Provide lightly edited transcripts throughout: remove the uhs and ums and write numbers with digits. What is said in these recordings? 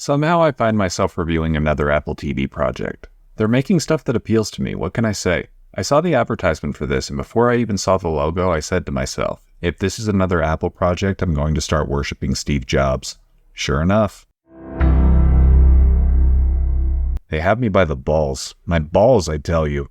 Somehow I find myself reviewing another Apple TV project. They're making stuff that appeals to me, what can I say? I saw the advertisement for this, and before I even saw the logo, I said to myself, if this is another Apple project, I'm going to start worshipping Steve Jobs. Sure enough. They have me by the balls. My balls, I tell you.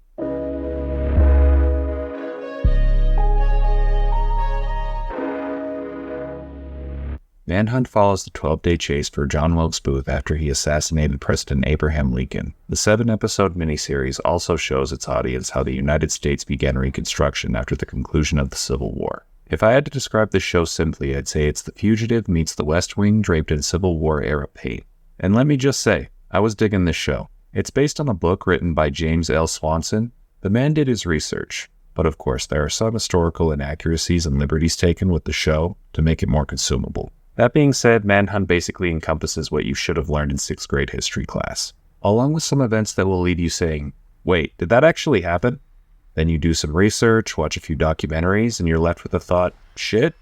Manhunt follows the 12-day chase for John Wilkes Booth after he assassinated President Abraham Lincoln. The 7-episode miniseries also shows its audience how the United States began Reconstruction after the conclusion of the Civil War. If I had to describe this show simply, I'd say it's The Fugitive meets The West Wing draped in Civil War-era paint. And let me just say, I was digging this show. It's based on a book written by James L. Swanson. The man did his research, but of course there are some historical inaccuracies and liberties taken with the show to make it more consumable. That being said, Manhunt basically encompasses what you should have learned in 6th grade history class, along with some events that will leave you saying, wait, did that actually happen? Then you do some research, watch a few documentaries, and you're left with the thought, shit,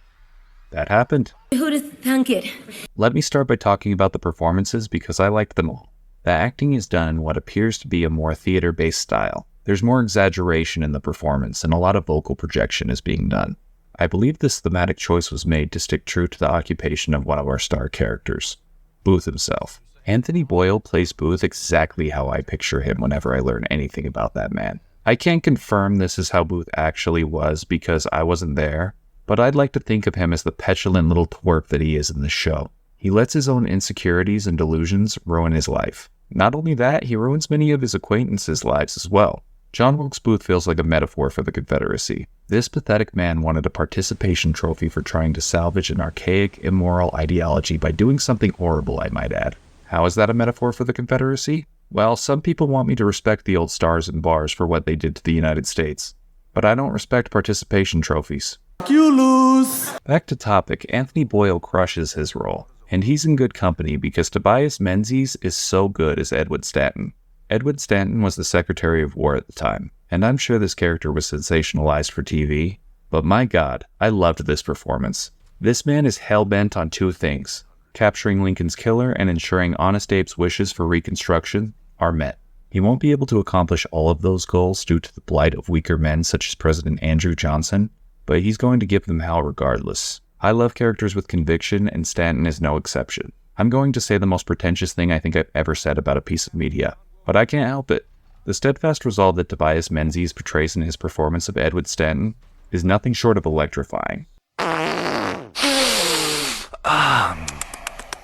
that happened. Who'd have thunk it? Let me start by talking about the performances because I liked them all. The acting is done in what appears to be a more theater-based style. There's more exaggeration in the performance, and a lot of vocal projection is being done. I believe this thematic choice was made to stick true to the occupation of one of our star characters, Booth himself. Anthony Boyle plays Booth exactly how I picture him whenever I learn anything about that man. I can't confirm this is how Booth actually was because I wasn't there, but I'd like to think of him as the petulant little twerp that he is in the show. He lets his own insecurities and delusions ruin his life. Not only that, he ruins many of his acquaintances' lives as well. John Wilkes Booth feels like a metaphor for the Confederacy. This pathetic man wanted a participation trophy for trying to salvage an archaic, immoral ideology by doing something horrible, I might add. How is that a metaphor for the Confederacy? Well, some people want me to respect the old stars and bars for what they did to the United States. But I don't respect participation trophies. You lose! Back to topic, Anthony Boyle crushes his role. And he's in good company because Tobias Menzies is so good as Edward Stanton. Edward Stanton was the Secretary of War at the time, and I'm sure this character was sensationalized for TV, but my god, I loved this performance. This man is hell-bent on two things: capturing Lincoln's killer and ensuring Honest Abe's wishes for Reconstruction are met. He won't be able to accomplish all of those goals due to the blight of weaker men such as President Andrew Johnson, but he's going to give them hell regardless. I love characters with conviction, and Stanton is no exception. I'm going to say the most pretentious thing I think I've ever said about a piece of media, but I can't help it. The steadfast resolve that Tobias Menzies portrays in his performance of Edward Stanton is nothing short of electrifying.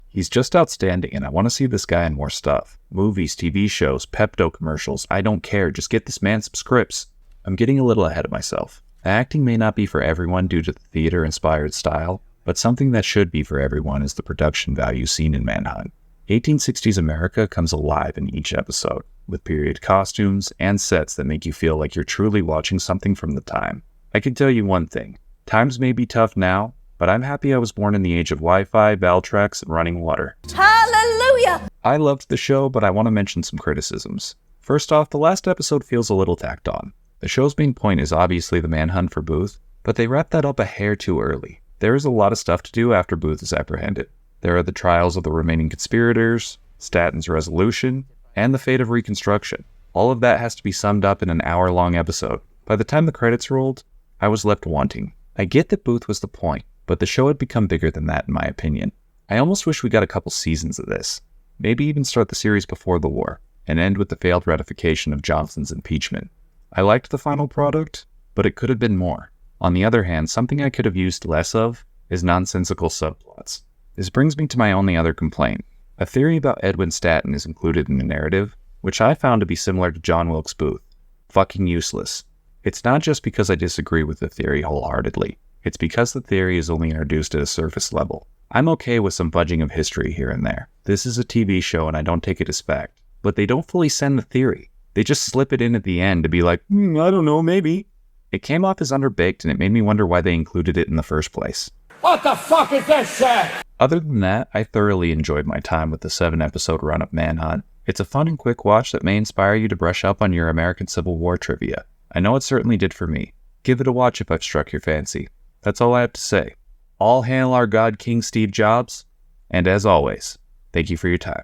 He's just outstanding, and I want to see this guy in more stuff. Movies, TV shows, Pepto commercials, I don't care, just get this man some scripts. I'm getting a little ahead of myself. The acting may not be for everyone due to the theater-inspired style, but something that should be for everyone is the production value seen in Manhunt. 1860s America comes alive in each episode, with period costumes and sets that make you feel like you're truly watching something from the time. I can tell you one thing, times may be tough now, but I'm happy I was born in the age of Wi-Fi, Valtrex, and running water. Hallelujah! I loved the show, but I want to mention some criticisms. First off, the last episode feels a little tacked on. The show's main point is obviously the manhunt for Booth, but they wrapped that up a hair too early. There is a lot of stuff to do after Booth is apprehended. There are the trials of the remaining conspirators, Stanton's resolution, and the fate of Reconstruction. All of that has to be summed up in an hour-long episode. By the time the credits rolled, I was left wanting. I get that Booth was the point, but the show had become bigger than that in my opinion. I almost wish we got a couple seasons of this. Maybe even start the series before the war, and end with the failed ratification of Johnson's impeachment. I liked the final product, but it could have been more. On the other hand, something I could have used less of is nonsensical subplots. This brings me to my only other complaint. A theory about Edwin Stanton is included in the narrative, which I found to be similar to John Wilkes Booth. Fucking useless. It's not just because I disagree with the theory wholeheartedly. It's because the theory is only introduced at a surface level. I'm okay with some fudging of history here and there. This is a TV show and I don't take it as fact. But they don't fully send the theory. They just slip it in at the end to be like, I don't know, maybe. It came off as underbaked and it made me wonder why they included it in the first place. What the fuck is this shit? Other than that, I thoroughly enjoyed my time with the 7-episode run of Manhunt. It's a fun and quick watch that may inspire you to brush up on your American Civil War trivia. I know it certainly did for me. Give it a watch if I've struck your fancy. That's all I have to say. All hail our God King Steve Jobs, and as always, thank you for your time.